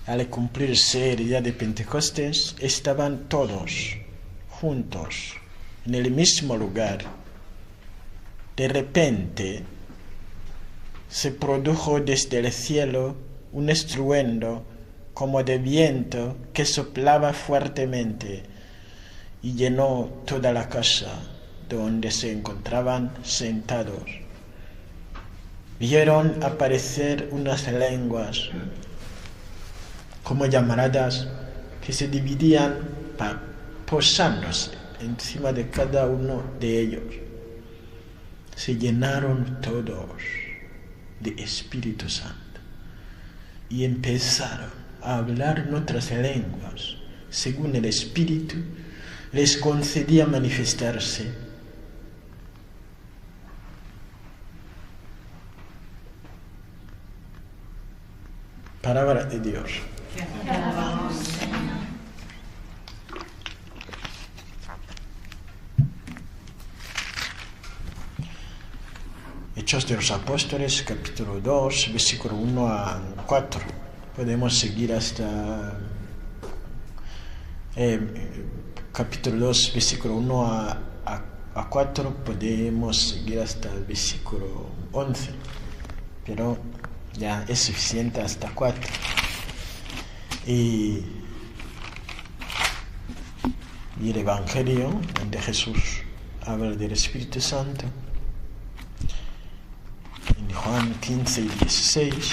al cumplirse el día de Pentecostés, estaban todos juntos en el mismo lugar. De repente se produjo desde el cielo un estruendo como de viento que soplaba fuertemente y llenó toda la casa donde se encontraban sentados. Vieron aparecer unas lenguas como llamaradas que se dividían posándose encima de cada uno de ellos. Se llenaron todos de Espíritu Santo y empezaron a hablar en otras lenguas, según el Espíritu les concedía manifestarse. Palabra de Dios. Hechos de los Apóstoles, capítulo 2, versículo 1 a 4. Podemos seguir hasta capítulo 2, versículo 1 a 4. Podemos seguir hasta el versículo 11. Pero ya es suficiente hasta 4. Y el Evangelio donde Jesús habla del Espíritu Santo, en Juan 15 y 16,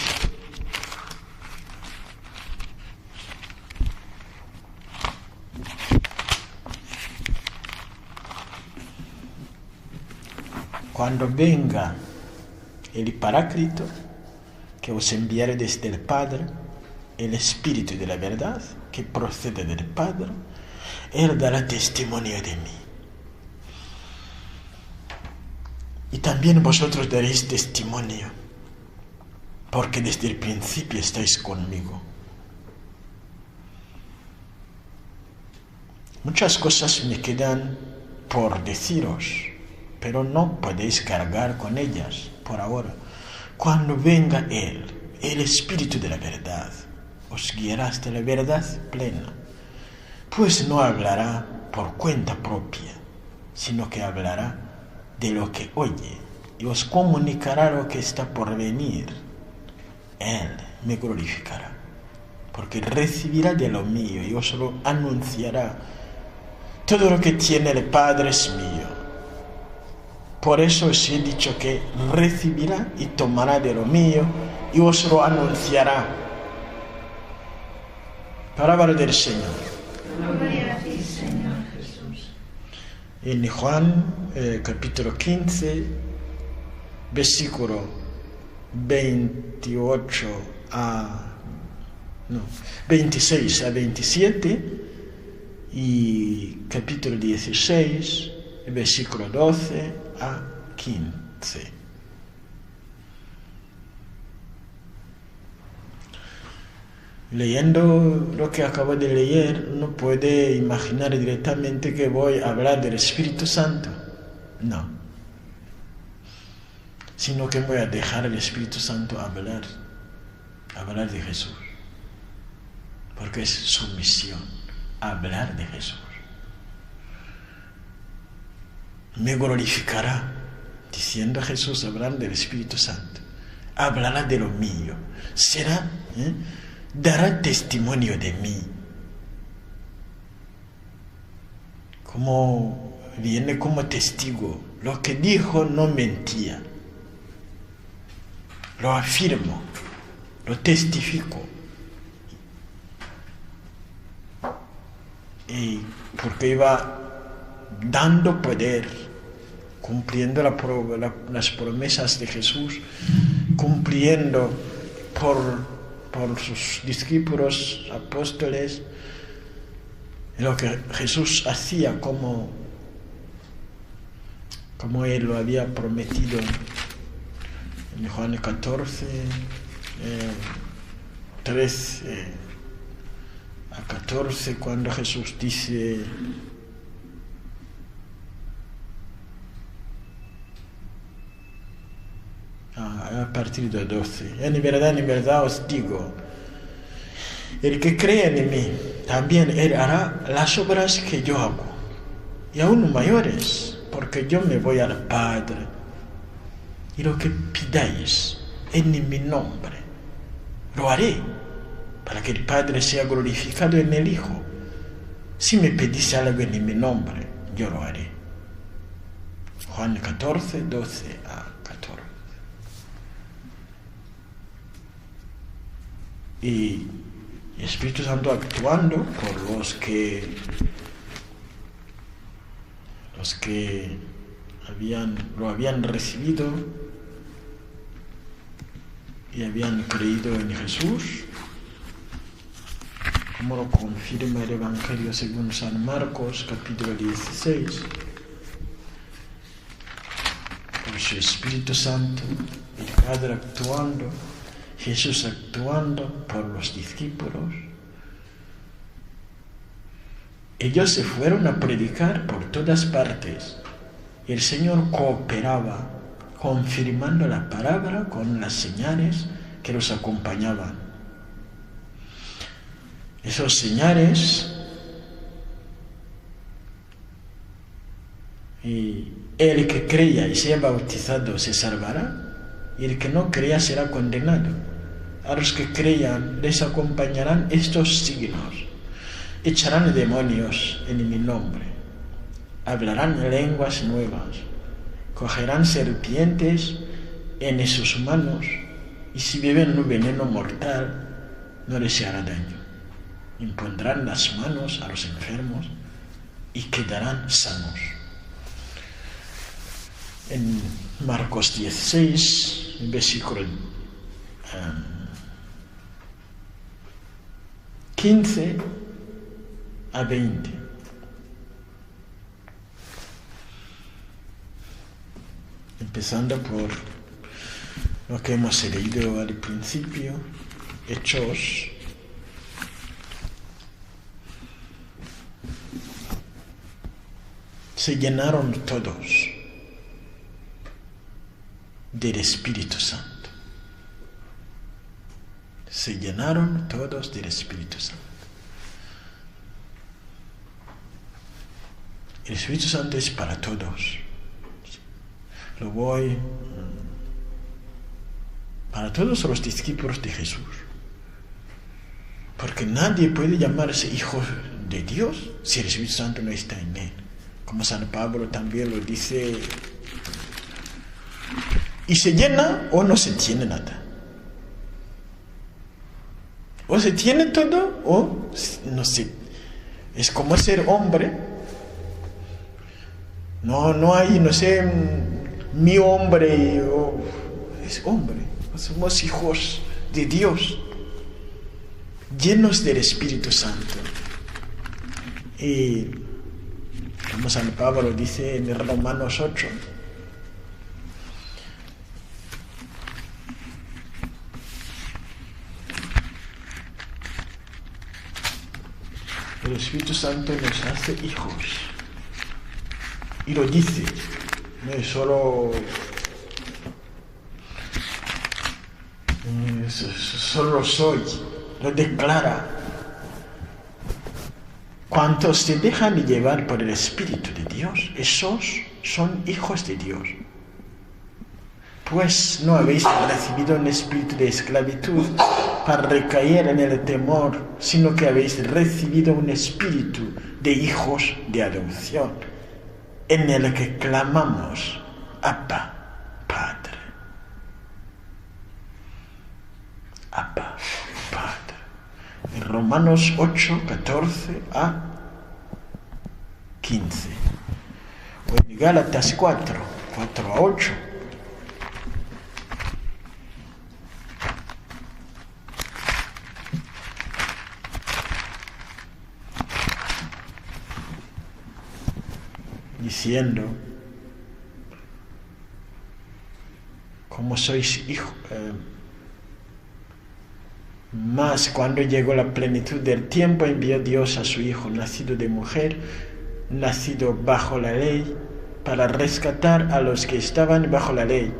cuando venga el Paráclito, que os enviaré desde el Padre, el Espíritu de la verdad, que procede del Padre, Él dará testimonio de mí. Y también vosotros daréis testimonio, porque desde el principio estáis conmigo. Muchas cosas me quedan por deciros, pero no podéis cargar con ellas por ahora. Cuando venga Él, el Espíritu de la verdad, os guiará hasta la verdad plena, pues no hablará por cuenta propia, sino que hablará de lo que oye y os comunicará lo que está por venir. Él me glorificará, porque recibirá de lo mío y os lo anunciará. Todo lo que tiene el Padre es mío. Por eso os he dicho que recibirá y tomará de lo mío y os lo anunciará. Palabra del Señor. Gloria a ti, Señor Jesús. En Juan capítulo 15, versículo 26 a 27 y capítulo 16, versículo 12 a 15. Leyendo lo que acabo de leer, uno puede imaginar directamente que voy a hablar del Espíritu Santo. No. Sino que voy a dejar al Espíritu Santo hablar de Jesús. Porque es su misión, hablar de Jesús. Me glorificará, diciendo a Jesús, hablando del Espíritu Santo. Hablará de lo mío. Dará testimonio de mí. Como viene como testigo. Lo que dijo no mentía. Lo afirmo, lo testifico. Y porque iba dando poder, cumpliendo las promesas de Jesús, cumpliendo por sus discípulos, apóstoles, lo que Jesús hacía como Él lo había prometido en Juan 14, 13 a 14, cuando Jesús dice: a partir de 12, en verdad os digo El que cree en mí, también él hará las obras que yo hago, y aún mayores, porque yo me voy al Padre. Y lo que pidáis en mi nombre, lo haré, para que el Padre sea glorificado en el Hijo. Si me pedís algo en mi nombre, yo lo haré. Juan 14, 12 a 14. Y el Espíritu Santo actuando por los que lo habían recibido y habían creído en Jesús, como lo confirma el Evangelio según San Marcos, capítulo 16. Por su Espíritu Santo, el Padre actuando, Jesús actuando por los discípulos. Ellos se fueron a predicar por todas partes y el Señor cooperaba, confirmando la palabra con las señales que los acompañaban. Esos señales, y el que crea y sea bautizado se salvará, y el que no crea será condenado. A los que crean les acompañarán estos signos: echarán demonios en mi nombre, hablarán lenguas nuevas, cogerán serpientes en sus manos, y si beben un veneno mortal no les hará daño. Impondrán las manos a los enfermos y quedarán sanos. En Marcos 16, versículo 15 a 20. Empezando por lo que hemos leído al principio, Hechos. Se llenaron todos del Espíritu Santo. Se llenaron todos del Espíritu Santo. El Espíritu Santo es para todos. Para todos los discípulos de Jesús. Porque nadie puede llamarse hijo de Dios si el Espíritu Santo no está en él. Como San Pablo también lo dice. Y se llena o no se tiene nada. O se tiene todo o no se. Es como ser hombre. No hay, no sé, mi hombre. Es hombre. Somos hijos de Dios, llenos del Espíritu Santo. Y como San Pablo dice en Romanos 8, el Espíritu Santo nos hace hijos. Y lo dice, no es solo soy, lo declara. Cuantos se dejan llevar por el Espíritu de Dios, esos son hijos de Dios. Pues no habéis recibido un espíritu de esclavitud para recaer en el temor, sino que habéis recibido un espíritu de hijos de adopción, en el que clamamos: Abba, Padre. Abba, Padre. En Romanos 8, 14 a 15. O en Gálatas 4, 4 a 8. Diciendo: como sois hijos, mas cuando llegó la plenitud del tiempo, envió Dios a su Hijo, nacido de mujer, nacido bajo la ley, para rescatar a los que estaban bajo la ley,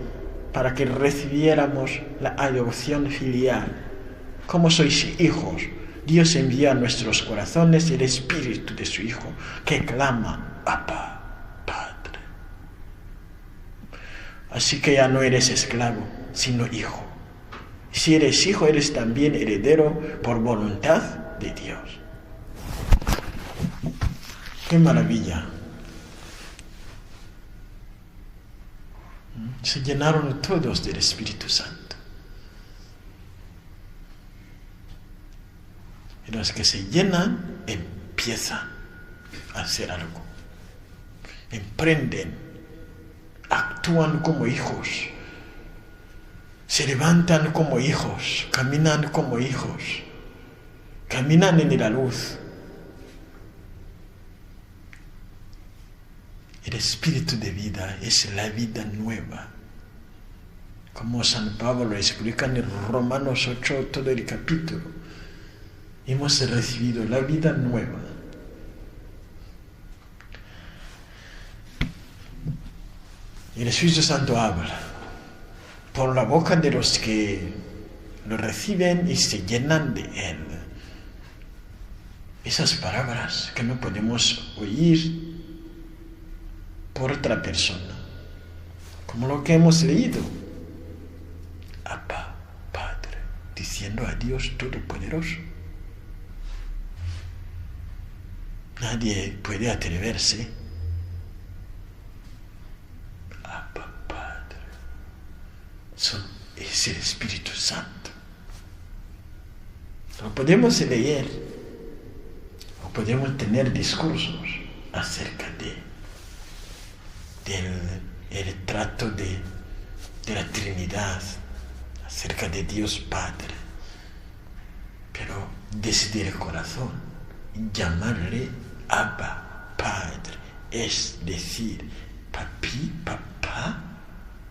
para que recibiéramos la adopción filial. Como sois hijos, Dios envía a nuestros corazones el Espíritu de su Hijo, que clama, Abba, Padre. Así que ya no eres esclavo, sino hijo. Si eres hijo, eres también heredero por voluntad de Dios. ¡Qué maravilla! Se llenaron todos del Espíritu Santo. Y los que se llenan empiezan a hacer algo. Emprenden, actúan como hijos, se levantan como hijos, caminan como hijos, caminan en la luz. El espíritu de vida es la vida nueva. Como San Pablo explica en Romanos 8, todo el capítulo, hemos recibido la vida nueva. Y el Espíritu Santo habla por la boca de los que lo reciben y se llenan de él. Esas palabras que no podemos oír por otra persona, como lo que hemos leído. Abba, Padre, diciendo a Dios Todopoderoso. Nadie puede atreverse. Abba, Padre. Es el Espíritu Santo. Lo podemos leer, o podemos tener discursos acerca del trato de la Trinidad, acerca de Dios Padre, pero desde el corazón llamarle Abba, Padre, es decir, papi, papá,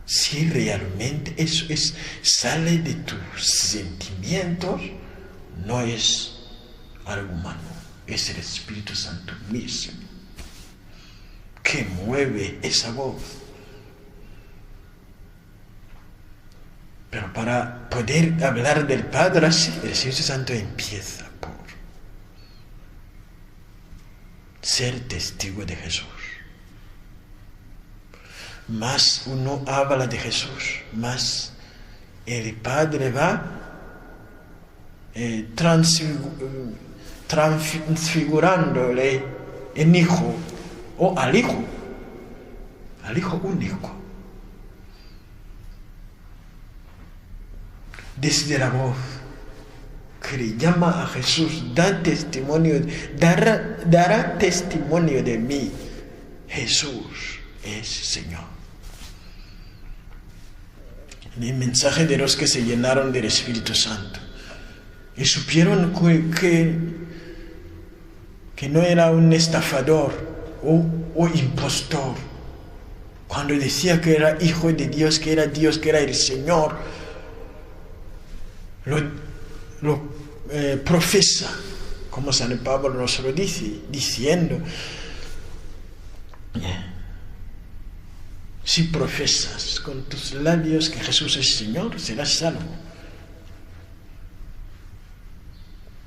si realmente eso sale de tus sentimientos, no es algo humano, es el Espíritu Santo mismo que mueve esa voz. Pero para poder hablar del Padre así, el Espíritu Santo empieza por ser testigo de Jesús. Más uno habla de Jesús, más el Padre va transfigurándole en hijo, o al hijo único. Desde la voz que le llama a Jesús, dará testimonio de mí. Jesús es Señor. El mensaje de los que se llenaron del Espíritu Santo y supieron que no era un estafador o impostor. Cuando decía que era hijo de Dios, que era Dios, que era el Señor, lo profesa, como San Pablo nos lo dice, diciendo, si profesas con tus labios que Jesús es Señor, serás salvo.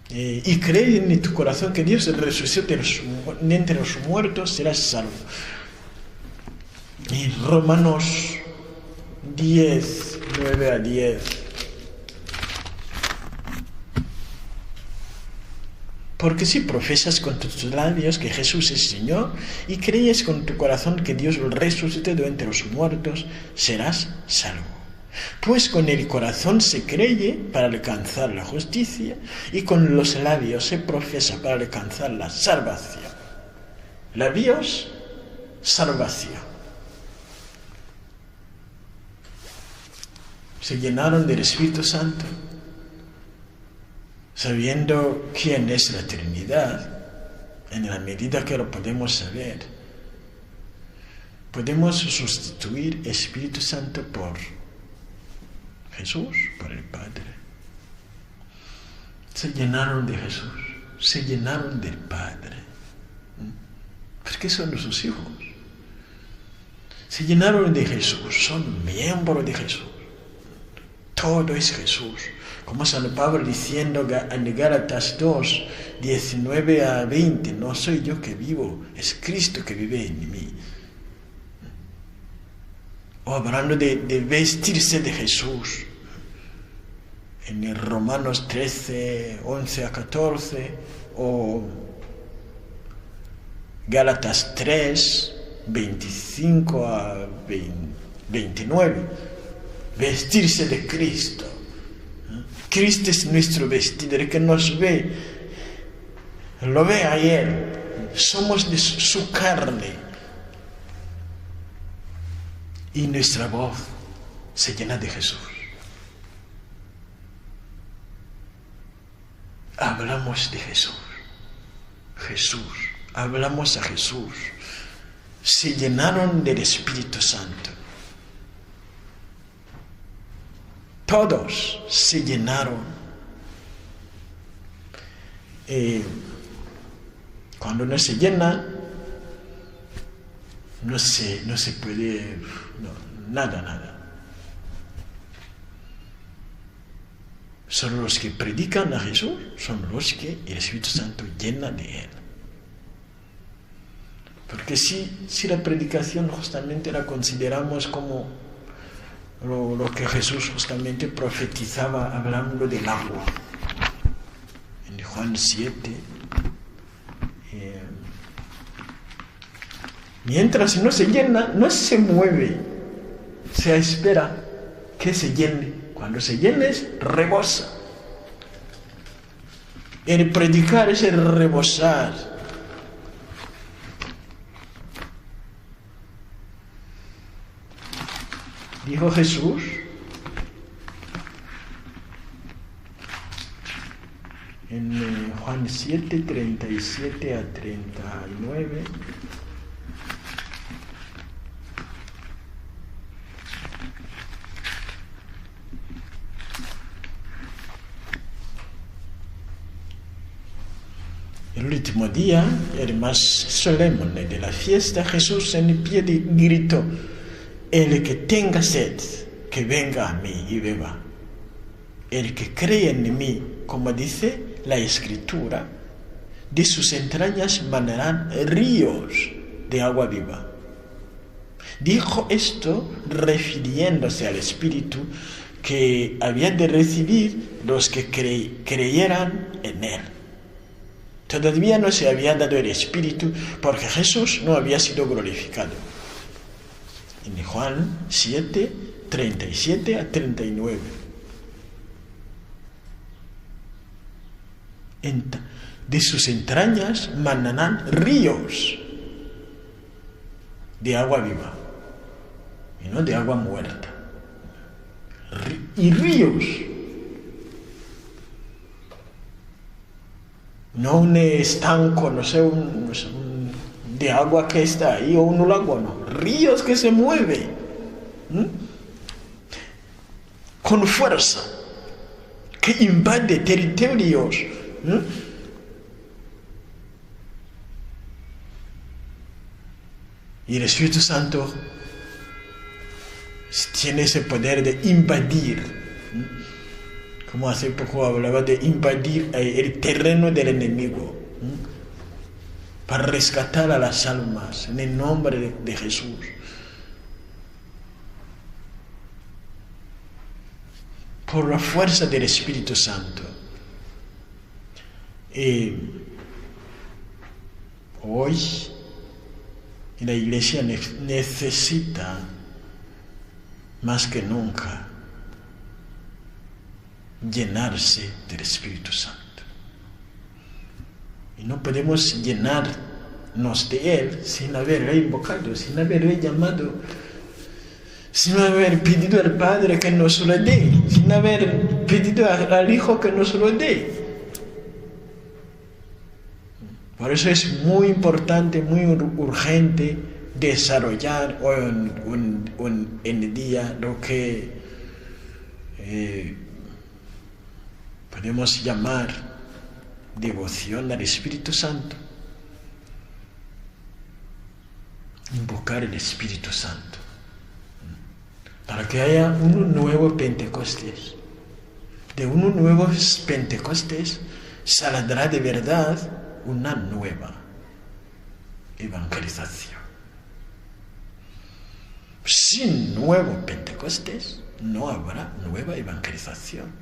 Y cree en tu corazón que Dios resucitó entre los muertos, serás salvo. Y Romanos 10, 9 a 10. Porque si profesas con tus labios que Jesús es Señor y crees con tu corazón que Dios resucitó de entre los muertos, serás salvo. Pues con el corazón se cree para alcanzar la justicia y con los labios se profesa para alcanzar la salvación. Labios, salvación. Se llenaron del Espíritu Santo, sabiendo quién es la Trinidad. En la medida que lo podemos saber, podemos sustituir Espíritu Santo por Jesús, por el Padre. Se llenaron de Jesús, se llenaron del Padre, porque son sus hijos. Se llenaron de Jesús, son miembros de Jesús. Todo es Jesús. Como San Pablo diciendo en Gálatas 2, 19 a 20, no soy yo que vivo, es Cristo que vive en mí. O hablando de vestirse de Jesús. En el Romanos 13, 11 a 14, o Gálatas 3, 25 a 29. Vestirse de Cristo. Cristo es nuestro vestido, el que nos ve, lo ve a Él. Somos de su carne. Y nuestra voz se llena de Jesús. Hablamos de Jesús. Jesús. Hablamos a Jesús. Se llenaron del Espíritu Santo. Todos se llenaron. Cuando no se llena, no se puede, nada. Solo los que predican a Jesús son los que el Espíritu Santo llena de Él. Porque si la predicación justamente la consideramos como lo que Jesús justamente profetizaba hablando del agua. En Juan 7. Mientras no se llena, no se mueve. Se espera que se llene. Cuando se llene, rebosa. El predicar es el rebosar. Dijo Jesús, en Juan 7, 37 a 39, el último día, el más solemne de la fiesta, Jesús en pie gritó: el que tenga sed, que venga a mí y beba. El que cree en mí, como dice la Escritura, de sus entrañas manarán ríos de agua viva. Dijo esto refiriéndose al Espíritu que habían de recibir los que creyeran en Él. Todavía no se había dado el Espíritu porque Jesús no había sido glorificado. En Juan 7, 37 a 39. De sus entrañas manarán ríos de agua viva y no de agua muerta. Y ríos. No un estanco, no sé, de agua que está ahí o un lago, no. Ríos que se mueven con fuerza, que invade territorios. Y el Espíritu Santo tiene ese poder de invadir, como hace poco hablaba de invadir el terreno del enemigo, para rescatar a las almas en el nombre de Jesús. Por la fuerza del Espíritu Santo. Hoy la Iglesia necesita más que nunca llenarse del Espíritu Santo. Y no podemos llenarnos de Él sin haberle invocado, sin haberle llamado, sin haber pedido al Padre que nos lo dé, sin haber pedido al Hijo que nos lo dé. Por eso es muy importante, muy urgente desarrollar en el día lo que podemos llamar devoción al Espíritu Santo. Invocar el Espíritu Santo. para que haya un nuevo Pentecostés. De unos nuevos Pentecostés saldrá de verdad una nueva evangelización. Sin nuevo Pentecostés no habrá nueva evangelización.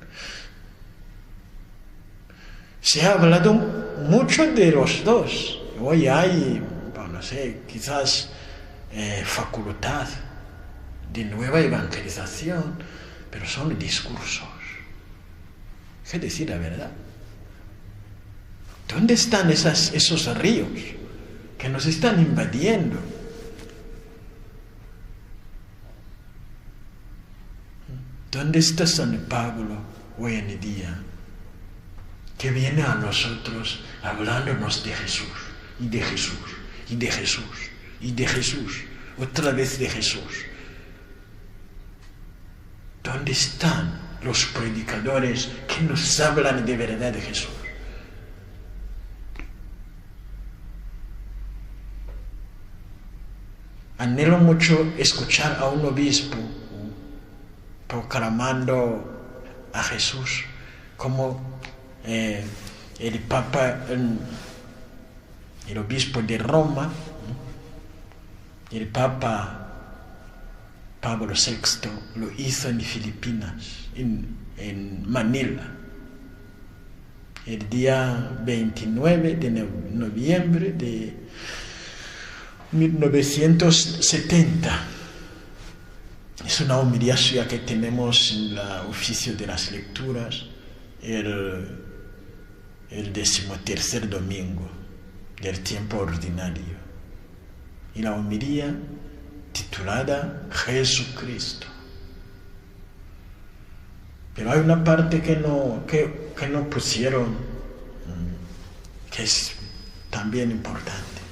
Se ha hablado mucho de los dos. Hoy hay, no sé, quizás facultad de nueva evangelización, pero son discursos. Es decir la verdad. ¿Dónde están esos ríos que nos están invadiendo? ¿Dónde está San Pablo hoy en día? Que viene a nosotros hablándonos de Jesús, y de Jesús, y de Jesús, y de Jesús, otra vez de Jesús. ¿Dónde están los predicadores que nos hablan de verdad de Jesús? Anhelo mucho escuchar a un obispo proclamando a Jesús como el Papa, el obispo de Roma, el Papa Pablo VI lo hizo en Filipinas, en Manila, el día 29 de noviembre de 1970. Es una homilía suya que tenemos en el oficio de las lecturas, el 13º domingo del tiempo ordinario. Y la homilía titulada Jesucristo. Pero hay una parte que no pusieron, que es también importante.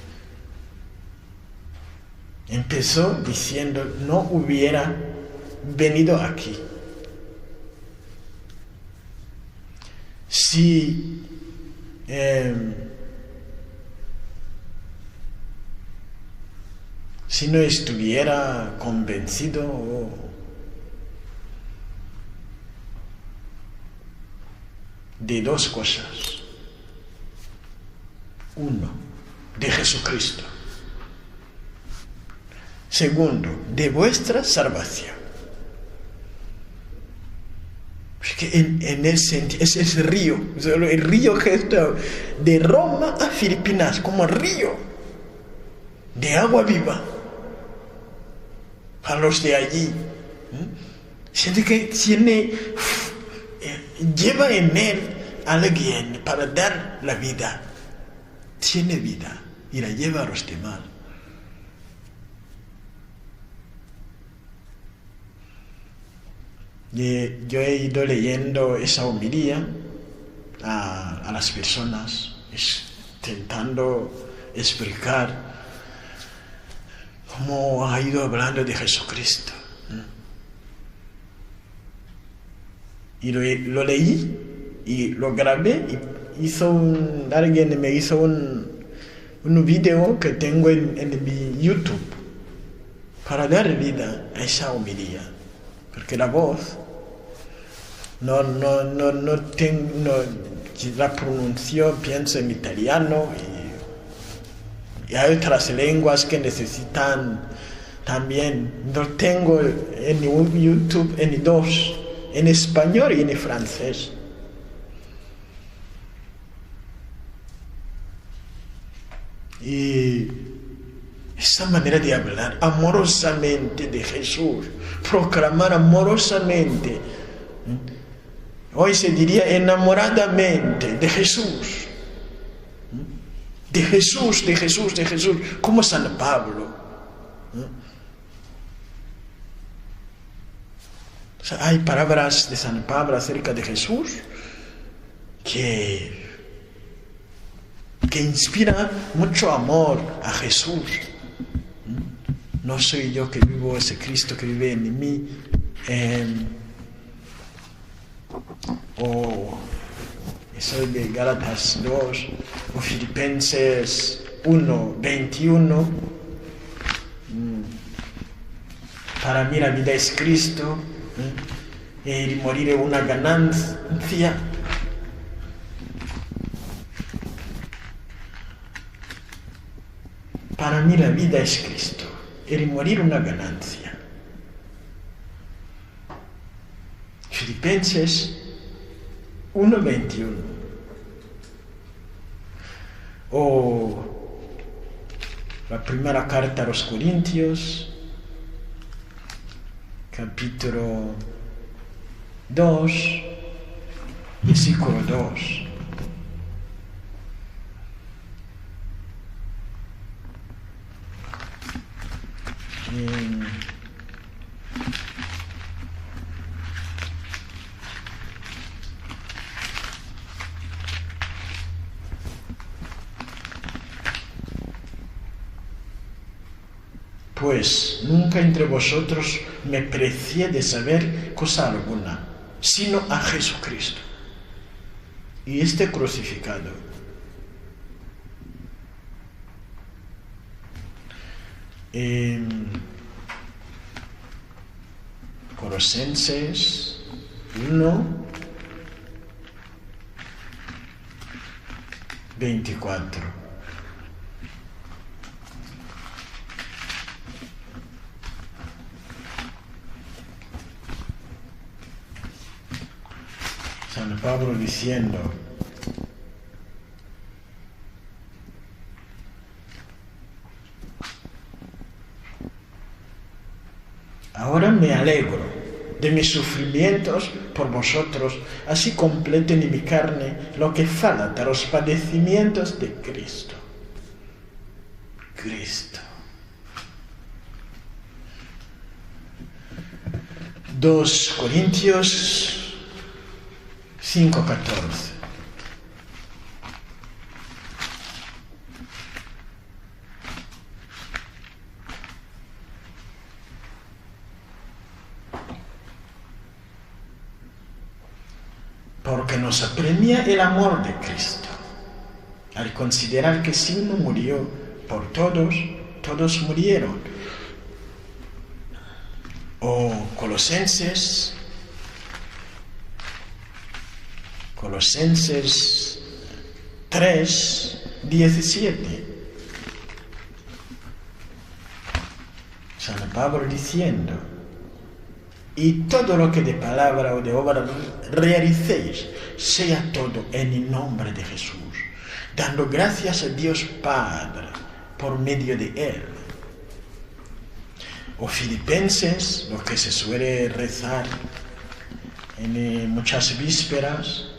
Empezó diciendo, no hubiera venido aquí si no estuviera convencido de dos cosas. Uno, de Jesucristo. Segundo, de vuestra salvación. Porque en ese sentido, es ese río, el río que está de Roma a Filipinas, como río de agua viva para los de allí. Siente que lleva en él a alguien para dar la vida. Tiene vida y la lleva a los demás. Yo he ido leyendo esa homilía a las personas, intentando explicar cómo ha ido hablando de Jesucristo. Y lo leí y lo grabé y alguien me hizo un video que tengo en mi YouTube para dar vida a esa homilía. Porque la voz no la pronuncio, pienso en italiano y hay otras lenguas que necesitan también. Lo tengo en YouTube en dos, en español y en francés. Y esa manera de hablar amorosamente de Jesús, proclamar amorosamente, hoy se diría enamoradamente de Jesús, de Jesús, de Jesús, de Jesús, como San Pablo. O sea, hay palabras de San Pablo acerca de Jesús que inspiran mucho amor a Jesús. No soy yo que vivo, es Cristo que vive en mí. Eso de Gálatas 2 o Filipenses 1:21. Para mí la vida es Cristo, y morir es una ganancia. Para mí la vida es Cristo, y morir una ganancia. Filipenses 1:21. O la primera carta a los Corintios, capítulo 2, versículo 2. Pues nunca entre vosotros me precié de saber cosa alguna, sino a Jesucristo y este crucificado. Colosenses 1:24. San Pablo diciendo: ahora me alegro de mis sufrimientos por vosotros, así completen en mi carne lo que falta a los padecimientos de Cristo. Cristo. 2 Corintios 5:14. Porque nos apremia el amor de Cristo, al considerar que si uno murió por todos, todos murieron. O Colosenses 3:17. San Pablo diciendo: y todo lo que de palabra o de obra realicéis, sea todo en el nombre de Jesús, dando gracias a Dios Padre por medio de Él. O Filipenses, lo que se suele rezar en muchas vísperas,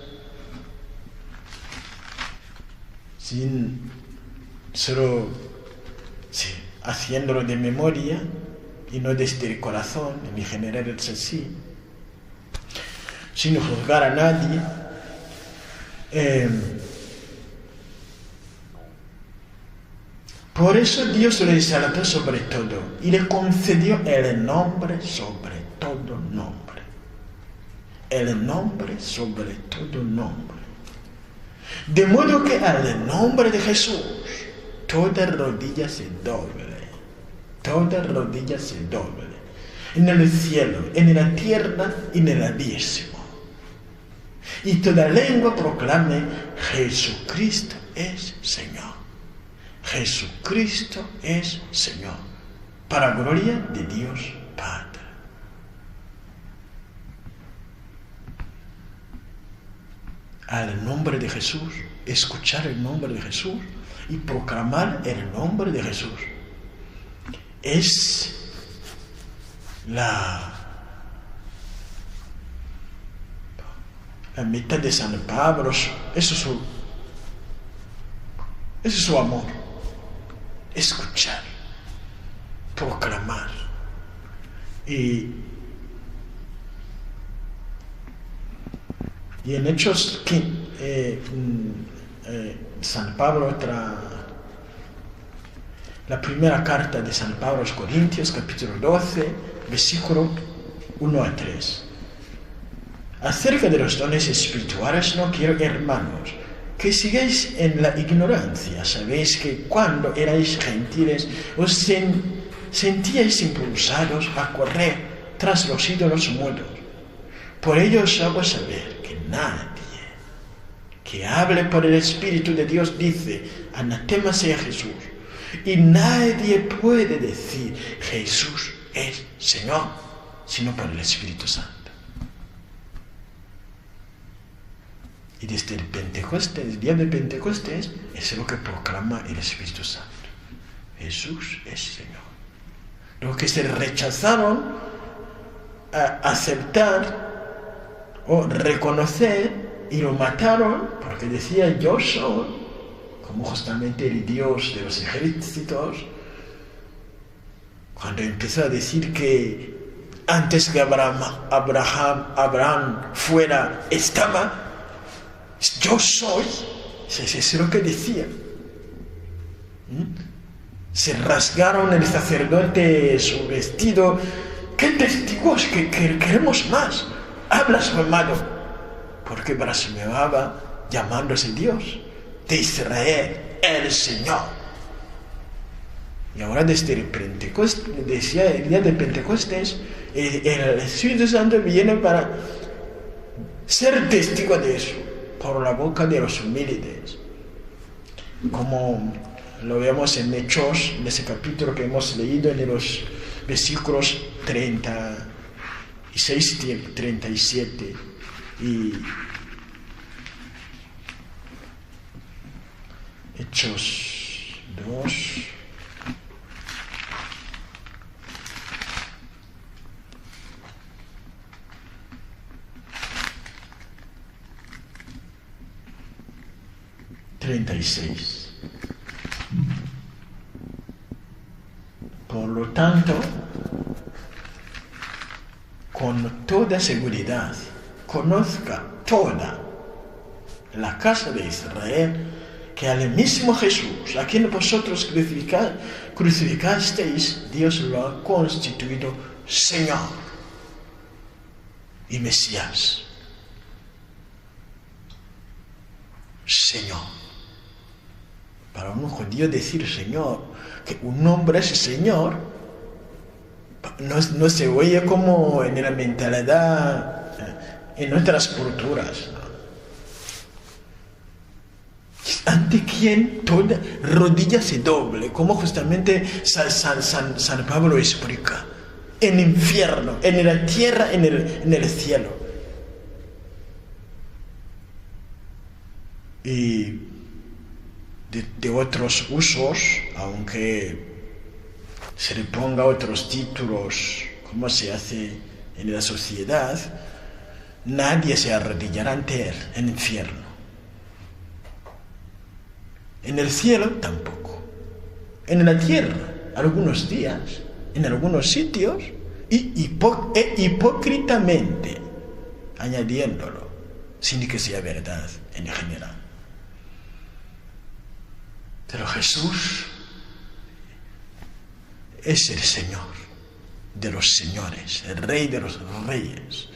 haciéndolo de memoria y no desde el corazón, en general es así, sin juzgar a nadie. Por eso Dios le exaltó sobre todo y le concedió el nombre sobre todo nombre. El nombre sobre todo nombre. De modo que al nombre de Jesús toda rodilla se doble. Toda rodilla se doble. En el cielo, en la tierra y en el abismo. Y toda lengua proclame: Jesucristo es Señor. Jesucristo es Señor, para gloria de Dios Padre. Al nombre de Jesús, escuchar el nombre de Jesús y proclamar el nombre de Jesús es la mitad de San Pablo. Eso es su amor. Escuchar, proclamar. Y en Hechos San Pablo, la primera carta de San Pablo a los Corintios, capítulo 12, versículo 1-3. Acerca de los dones espirituales no quiero, hermanos, que sigáis en la ignorancia. Sabéis que cuando erais gentiles os sentíais impulsados a correr tras los ídolos mudos. Por ello os hago saber que nadie que hable por el Espíritu de Dios dice, anatema sea Jesús. Y nadie puede decir, Jesús es Señor, sino por el Espíritu Santo. Y desde el día de Pentecostés, es lo que proclama el Espíritu Santo. Jesús es Señor. Los que se rechazaron a aceptar o reconocer y lo mataron porque decía yo soy, como justamente el Dios de los ejércitos, cuando empezó a decir que antes que Abraham fuera, estaba, yo soy, eso es lo que decía. Se rasgaron el sacerdote su vestido. ¿Qué testigos que queremos más? Ha blasfemado, porque blasfemaba llamándose Dios de Israel, el Señor. Y ahora desde el Pentecostés, decía el día de Pentecostés, el Espíritu Santo viene para ser testigo de eso, por la boca de los humildes. Como lo vemos en Hechos, en ese capítulo que hemos leído en los versículos 36, 37 y Hechos 2. Por lo tanto, con toda seguridad, conozca toda la casa de Israel que al mismo Jesús, a quien vosotros crucificasteis, Dios lo ha constituido Señor y Mesías. Señor. Para un judío decir Señor, que un hombre es Señor, no se oye como en la mentalidad, en nuestras culturas. Ante quien toda rodilla se doble, como justamente San Pablo explica, en el infierno, en la tierra, en el cielo. Y de otros usos, aunque se le ponga otros títulos, como se hace en la sociedad, nadie se arrodillará ante él en el infierno. En el cielo tampoco. En la tierra, algunos días, en algunos sitios, hipócritamente, añadiéndolo, sin que sea verdad en general. Pero Jesús es el Señor de los señores, el Rey de los reyes.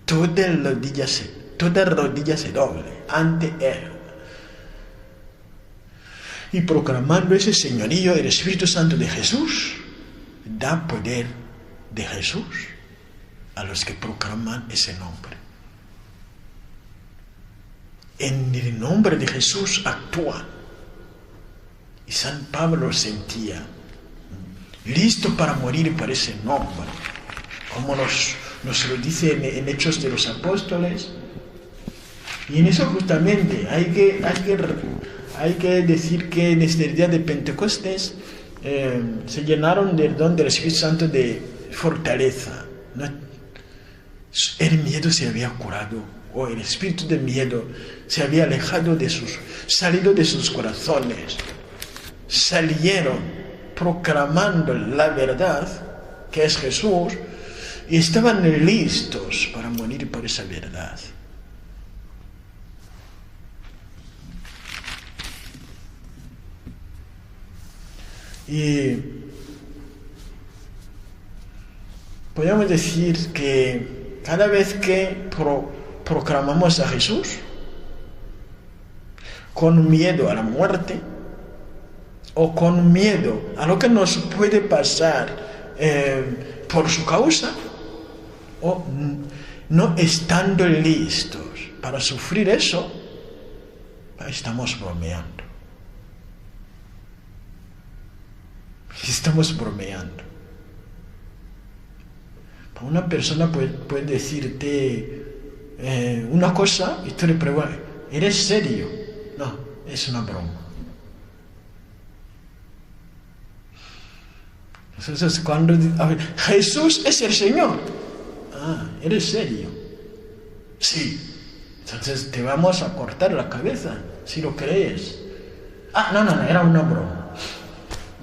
Toda rodilla se doble ante Él. Y proclamando ese señorío, el Espíritu Santo de Jesús da poder de Jesús a los que proclaman ese nombre. En el nombre de Jesús actúan. Y San Pablo sentía listo para morir por ese nombre, como nos lo dice en Hechos de los Apóstoles. Y en eso justamente hay que decir que desde el día de Pentecostés se llenaron del don del Espíritu Santo de fortaleza, ¿no? El miedo se había curado, o el espíritu de miedo se había alejado salido de sus corazones. Salieron proclamando la verdad, que es Jesús, y estaban listos para morir por esa verdad. Y podemos decir que cada vez que proclamamos a Jesús con miedo a la muerte, o con miedo a lo que nos puede pasar por su causa, o no estando listos para sufrir eso, estamos bromeando. Estamos bromeando. Una persona puede decirte una cosa y tú le preguntas, ¿eres serio? No, es una broma. Entonces, cuando Jesús es el Señor, ¿eres serio? Sí. Entonces te vamos a cortar la cabeza, si lo crees. No, era una broma.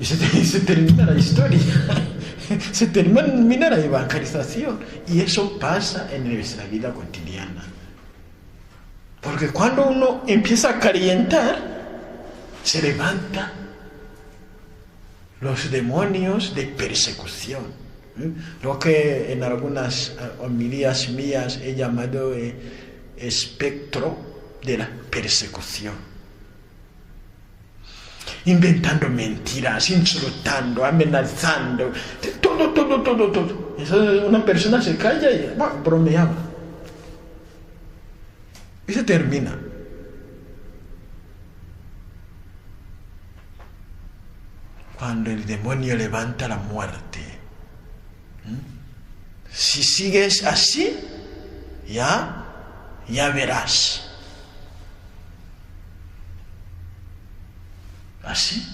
Y se termina la historia. Se termina la evangelización. Y eso pasa en nuestra vida cotidiana. Porque cuando uno empieza a calentar, se levanta los demonios de persecución. Lo que en algunas homilías mías he llamado espectro de la persecución. Inventando mentiras, insultando, amenazando, todo. Entonces una persona se calla y bromeaba. Y se termina. Cuando el demonio levanta la muerte. Si sigues así, ya verás. Así.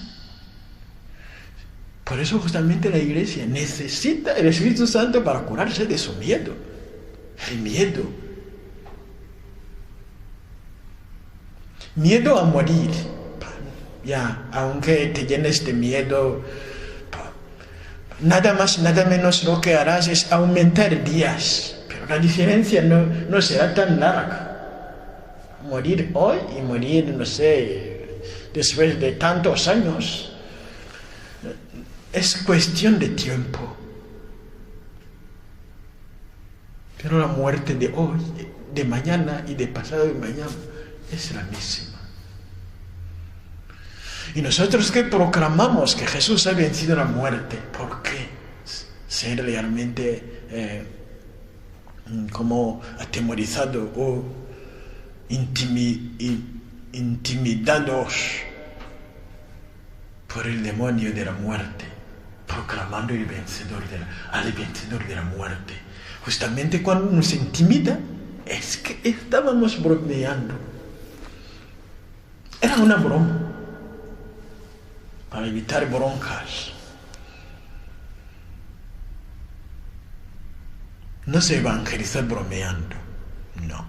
Por eso justamente la Iglesia necesita el Espíritu Santo para curarse de su miedo. El miedo. Miedo a morir. Aunque te llenes de miedo, nada más, nada menos lo que harás es aumentar días. Pero la diferencia no será tan larga. Morir hoy y morir, no sé, después de tantos años, es cuestión de tiempo. Pero la muerte de hoy, de mañana y de pasado de mañana es la misma. Y nosotros que proclamamos que Jesús ha vencido la muerte, ¿por qué ser realmente como atemorizados o intimidados por el demonio de la muerte, proclamando al vencedor de la muerte? Justamente cuando nos intimida, es que estábamos bromeando. Era una broma. Para evitar broncas. No se evangeliza bromeando, no.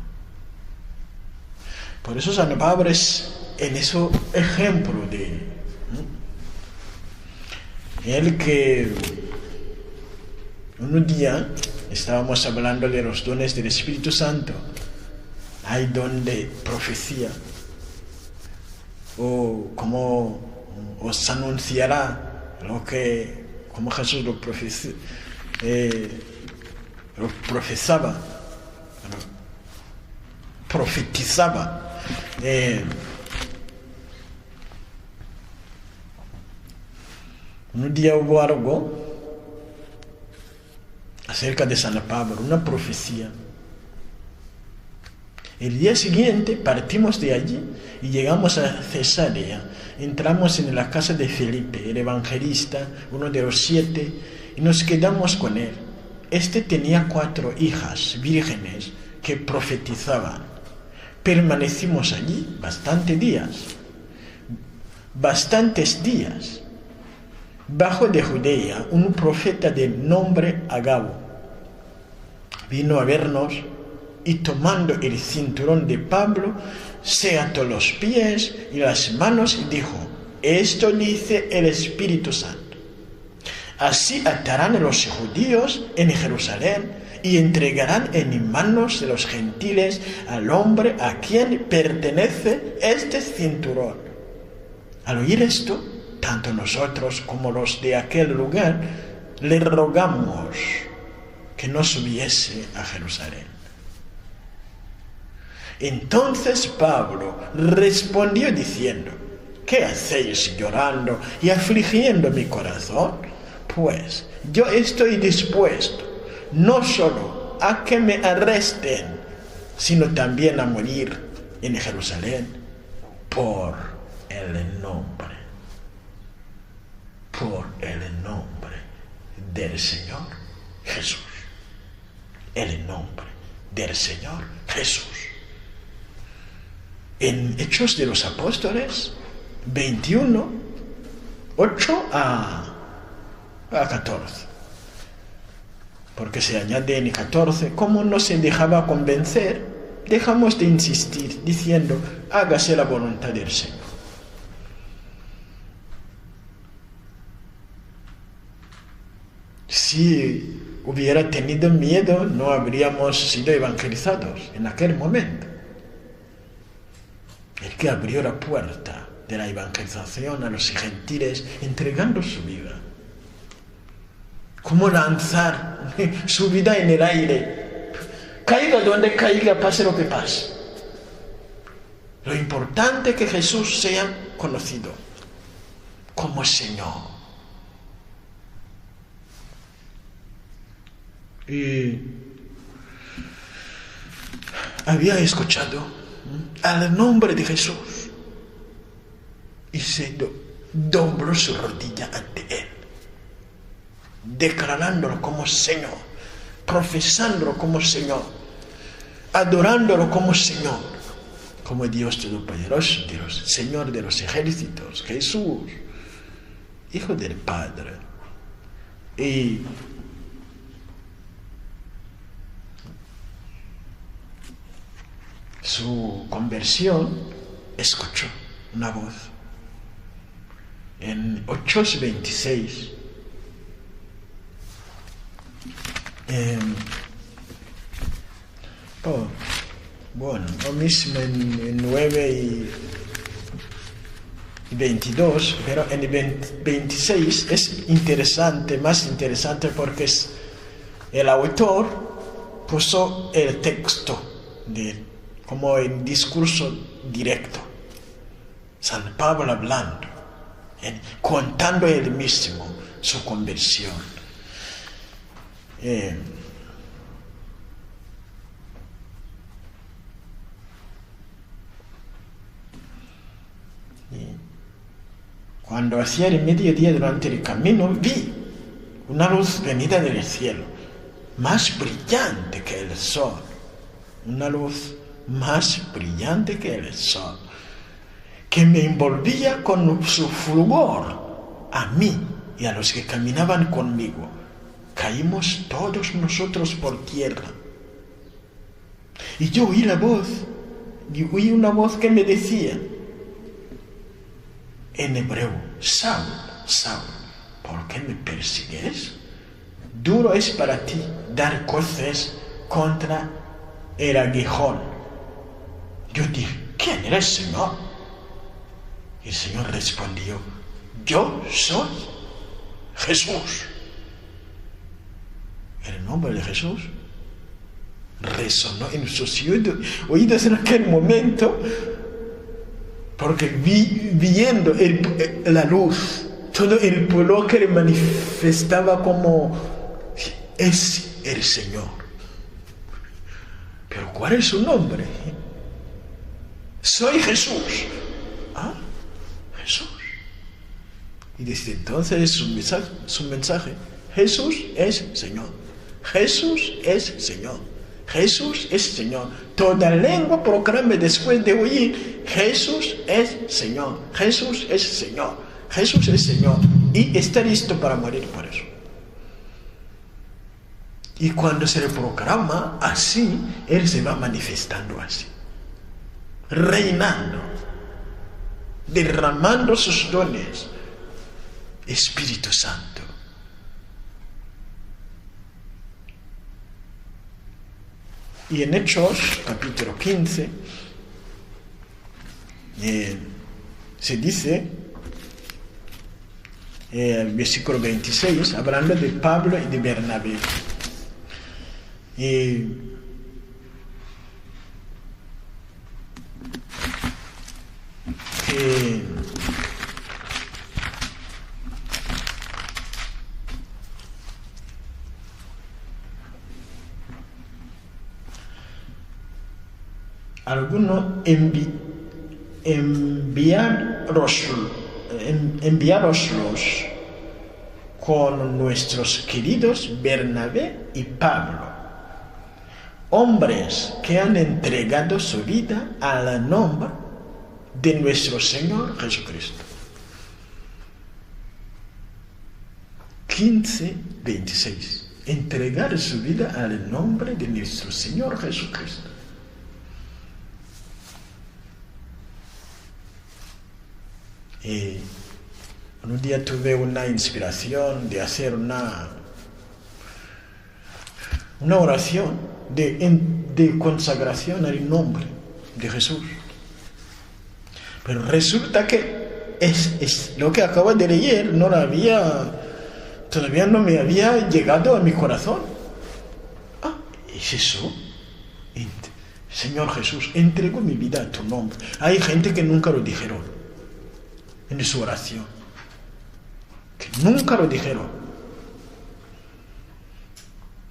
Por eso San Pablo es en eso ejemplo de él, que un día estábamos hablando de los dones del Espíritu Santo. Hay don de profecía, o como os anunciará como Jesús lo profetizaba. Un día hubo algo acerca de San Pablo, una profecía. El día siguiente partimos de allí y llegamos a Cesarea. Entramos en la casa de Felipe, el evangelista, uno de los 7, y nos quedamos con él. Este tenía 4 hijas vírgenes que profetizaban. Permanecimos allí bastantes días. Bajo de Judea, un profeta de nombre Agabo vino a vernos y tomando el cinturón de Pablo, se ató los pies y las manos y dijo: esto dice el Espíritu Santo. Así atarán a los judíos en Jerusalén y entregarán en manos de los gentiles al hombre a quien pertenece este cinturón. Al oír esto, tanto nosotros como los de aquel lugar le rogamos que no subiese a Jerusalén. Entonces Pablo respondió diciendo: ¿qué hacéis llorando y afligiendo mi corazón? Pues yo estoy dispuesto no solo a que me arresten, sino también a morir en Jerusalén por el nombre del Señor Jesús. El nombre del Señor Jesús. En Hechos de los Apóstoles 21, 8 a 14. Porque se añade en 14, como no se dejaba convencer, dejamos de insistir, diciendo, hágase la voluntad del Señor. Si hubiera tenido miedo, no habríamos sido evangelizados en aquel momento. El que abrió la puerta de la evangelización a los gentiles entregando su vida. ¿Cómo lanzar su vida en el aire? Caiga donde caiga, pase lo que pase. Lo importante es que Jesús sea conocido como Señor. Y había escuchado al nombre de Jesús y se dobló su rodilla ante él, declarándolo como Señor, profesándolo como Señor, adorándolo como Señor, como Dios Todopoderoso, Dios, Señor de los ejércitos, Jesús, Hijo del Padre. Y su conversión, escuchó una voz. En Hechos 26, lo mismo en 9 y 22, pero en el 26 es interesante, más interesante porque el autor puso el texto como en discurso directo. San Pablo hablando, contando él mismo su conversión. Cuando hacía el mediodía durante el camino, vi una luz venida del cielo, más brillante que el sol. Una luz más brillante que el sol, que me envolvía con su fulgor a mí y a los que caminaban conmigo. Caímos todos nosotros por tierra. Y yo oí una voz que me decía, en hebreo, Saúl, Saúl, ¿por qué me persigues? Duro es para ti dar coces contra el aguijón. Yo dije, ¿quién eres, Señor? Y el Señor respondió, yo soy Jesús. El nombre de Jesús resonó en sus oídos en aquel momento, porque viendo la luz, todo el pueblo que le manifestaba como es el Señor. Pero ¿cuál es su nombre? Soy Jesús. Ah, Jesús. Y desde entonces su mensaje, Jesús es Señor. Jesús es Señor. Jesús es Señor. Toda lengua proclame después de oír, Jesús es Señor. Jesús es Señor. Jesús es Señor. Y está listo para morir por eso. Y cuando se le proclama así, Él se va manifestando así. Reinando. Derramando sus dones. Espíritu Santo. Y en Hechos, capítulo 15, se dice, versículo 26, hablando de Pablo y de Bernabé. alguno enviároslos con nuestros queridos Bernabé y Pablo, hombres que han entregado su vida al nombre de nuestro Señor Jesucristo. 15:26. Entregar su vida al nombre de nuestro Señor Jesucristo. Y un día tuve una inspiración de hacer una oración de consagración al nombre de Jesús. Pero resulta que es lo que acabo de leer, todavía no me había llegado a mi corazón. ¿Es eso? Señor Jesús, entrego mi vida a tu nombre. Hay gente que nunca lo dijeron en su oración. Que nunca lo dijeron.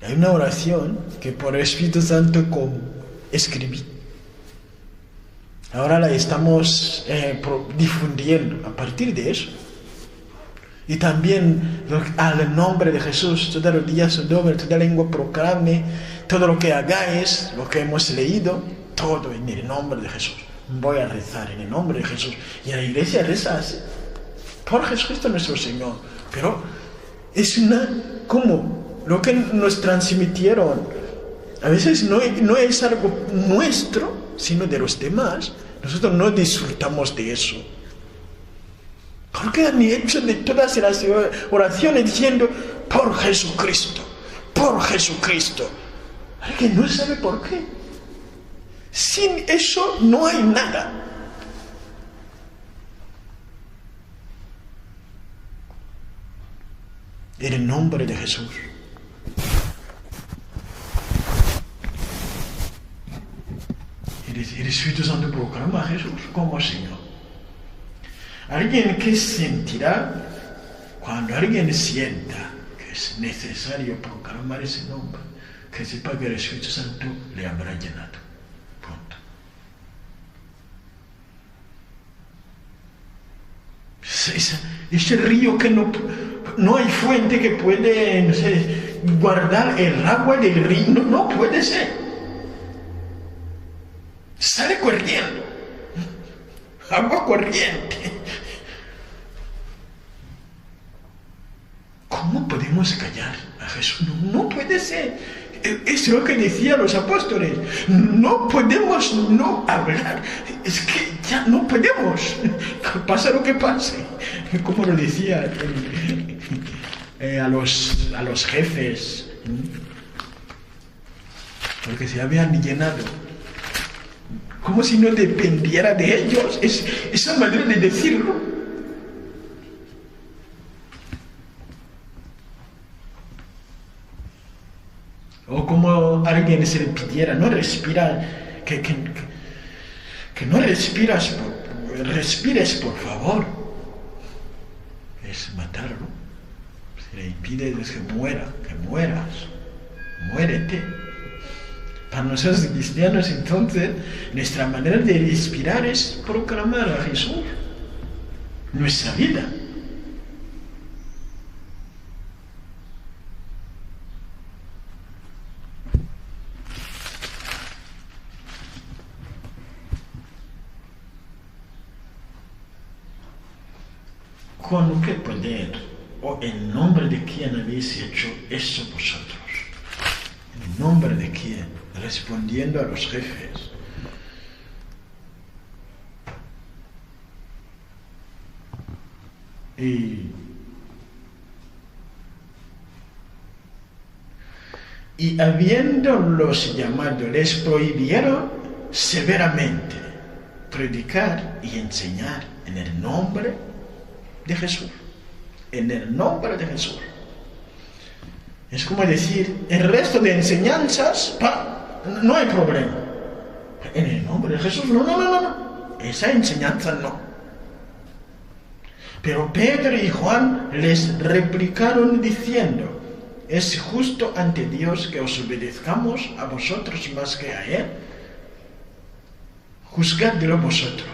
Hay una oración que por el Espíritu Santo escribí. Ahora la estamos difundiendo a partir de eso. Y también al nombre de Jesús, todos los días su nombre, toda lengua proclame, todo lo que hagáis, lo que hemos leído, todo en el nombre de Jesús. Voy a rezar en el nombre de Jesús. Y la iglesia reza así, por Jesucristo nuestro Señor. Pero es como lo que nos transmitieron. A veces no es algo nuestro, sino de los demás. Nosotros no disfrutamos de eso. Porque han hecho de todas las oraciones diciendo por Jesucristo, por Jesucristo. Alguien no sabe por qué. Sin eso no hay nada. En el nombre de Jesús. El Espíritu Santo proclama a Jesús como Señor. Alguien que sentirá, cuando alguien sienta que es necesario proclamar ese nombre, que sepa que el Espíritu Santo le habrá llenado. Punto. Ese río que no hay fuente que puede, no sé, guardar el agua del río, no puede ser. Sale corriendo. Agua corriente. ¿Cómo podemos callar a Jesús? No puede ser. Es lo que decían los apóstoles. No podemos no hablar. Es que ya no podemos. Pasa lo que pase. Como lo decía a los jefes. Porque se habían llenado. Como si no dependiera de ellos. Esa manera de decirlo. O como alguien se le pidiera, no respira, que no respiras, respires por favor. Es matarlo. Si le impide es que mueras, muérete. Para nosotros cristianos, entonces, nuestra manera de respirar es proclamar a Jesús, nuestra vida. ¿Con qué poder o en nombre de quién habéis hecho eso vosotros? ¿En nombre de quién? Respondiendo a los jefes. Y habiéndolos llamado, les prohibieron severamente predicar y enseñar en el nombre de Jesús. En el nombre de Jesús. Es como decir, el resto de enseñanzas, no hay problema. En el nombre de Jesús, no. Esa enseñanza no. Pero Pedro y Juan les replicaron diciendo, es justo ante Dios que os obedezcamos a vosotros más que a Él. juzgadlo vosotros.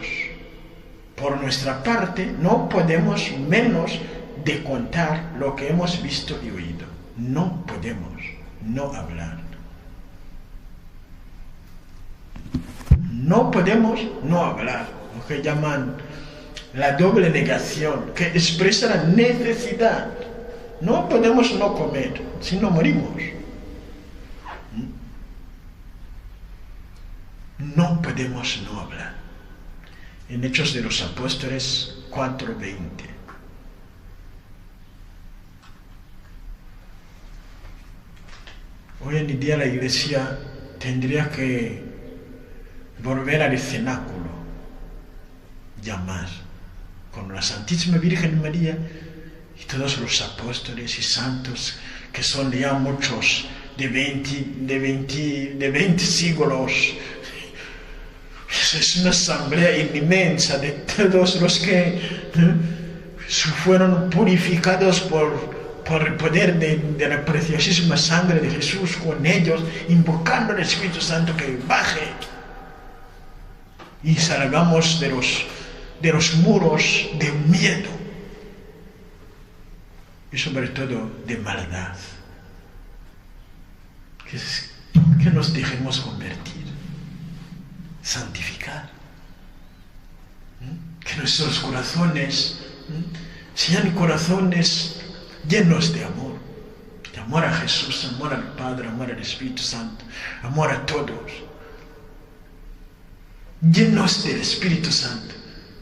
Por nuestra parte, no podemos menos de contar lo que hemos visto y oído. No podemos no hablar. No podemos no hablar, lo que llaman la doble negación, que expresa la necesidad. No podemos no comer, si no morimos. No podemos no hablar. En Hechos de los Apóstoles 4:20. Hoy en día la Iglesia tendría que volver al cenáculo, llamar con la Santísima Virgen María y todos los apóstoles y santos, que son ya muchos, de 20 siglos. Es una asamblea inmensa de todos los que fueron purificados por el poder de la preciosísima sangre de Jesús, con ellos, invocando al Espíritu Santo que baje y salgamos de los muros de miedo y sobre todo de maldad. Que nos dejemos convertir, santificar, que nuestros corazones sean corazones llenos de amor a Jesús, amor al Padre, amor al Espíritu Santo, amor a todos. Llenos del Espíritu Santo